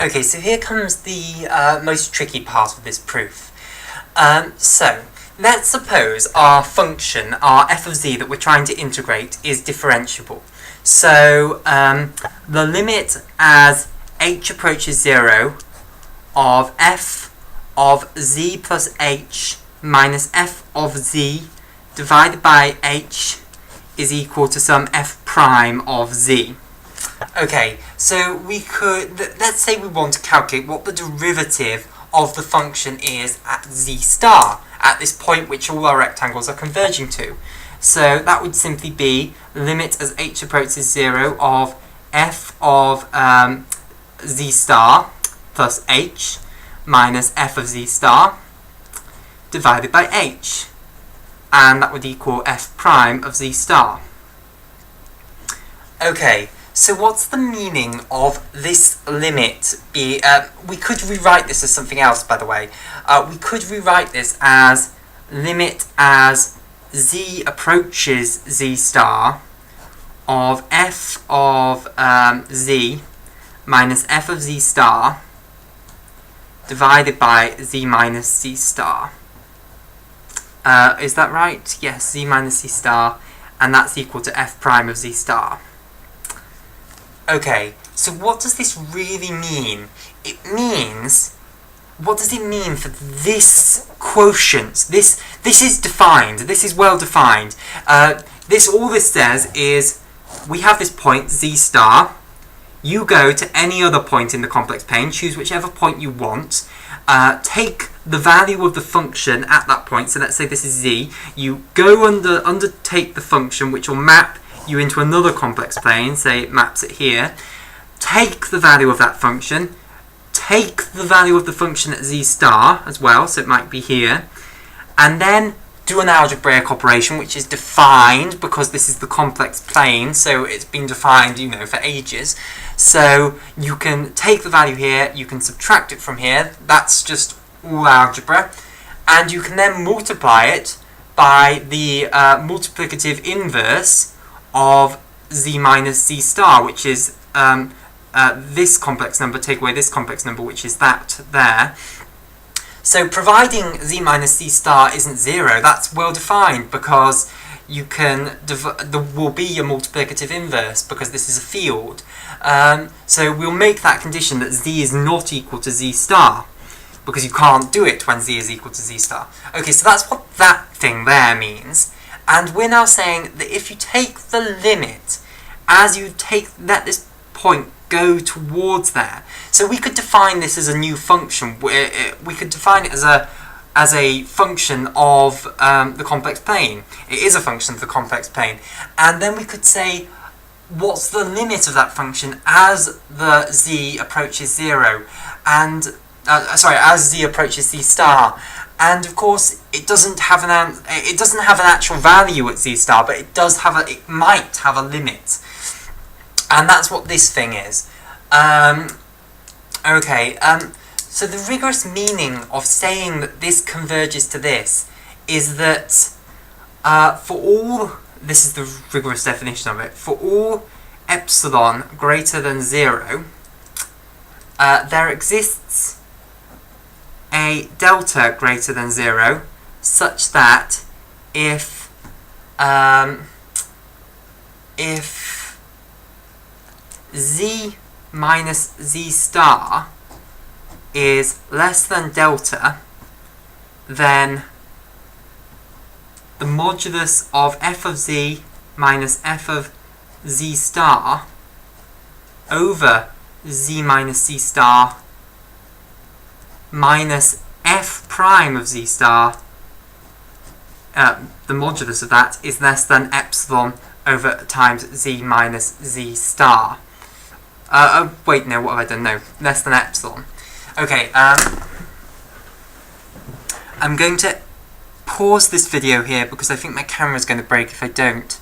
Okay, so here comes the most tricky part of this proof. So, let's suppose our function, our f of z that we're trying to integrate, is differentiable. So, the limit as h approaches 0 of f of z plus h minus f of z divided by h is equal to some f prime of z. Okay, so we could, let's say we want to calculate what the derivative of the function is at z star, at this point which all our rectangles are converging to. So that would simply be limit as h approaches 0 of f of z star plus h minus f of z star divided by h. And that would equal f prime of z star. Okay, so what's the meaning of this limit? We could rewrite this as something else, by the way. We could rewrite this as limit as z approaches z star of f of z minus f of z star divided by z minus z star. Is that right? Yes, z minus z star, and that's equal to f prime of z star. Okay, so what does this really mean? It means, what does it mean for this quotient? This is defined, this is well defined. All this says is, we have this point, z star. You go to any other point in the complex plane, choose whichever point you want, take the value of the function at that point, so let's say this is z, you go undertake the function which will map you into another complex plane, say it maps it here, take the value of that function, take the value of the function at z star as well, so it might be here, and then do an algebraic operation which is defined because this is the complex plane, so it's been defined, you know, for ages. So you can take the value here, you can subtract it from here, that's just all algebra, and you can then multiply it by the multiplicative inverse of z minus z star, which is this complex number, take away this complex number, which is that there. So providing z minus z star isn't 0, that's well defined because you can there will be a multiplicative inverse because this is a field. So we'll make that condition that z is not equal to z star because you can't do it when z is equal to z star. Okay, so that's what that thing there means. And we're now saying that if you take the limit as you let this point go towards there, so we could define this as a new function. We could define it as a function of the complex plane. It is a function of the complex plane, and then we could say what's the limit of that function as the z approaches 0, and as z approaches z star. And of course, it doesn't have an actual value at z star, but it might have a limit, and that's what this thing is. Okay. So the rigorous meaning of saying that this converges to this is that for all, this is the rigorous definition of it, for all epsilon greater than 0, there exists a delta greater than 0, such that if z minus z star is less than delta, then the modulus of f of z minus f of z star over z minus z star minus f prime of z star, the modulus of that is less than epsilon over times z minus z star. Wait, no, what have I done? No, less than epsilon. Okay, I'm going to pause this video here because I think my camera's going to break if I don't.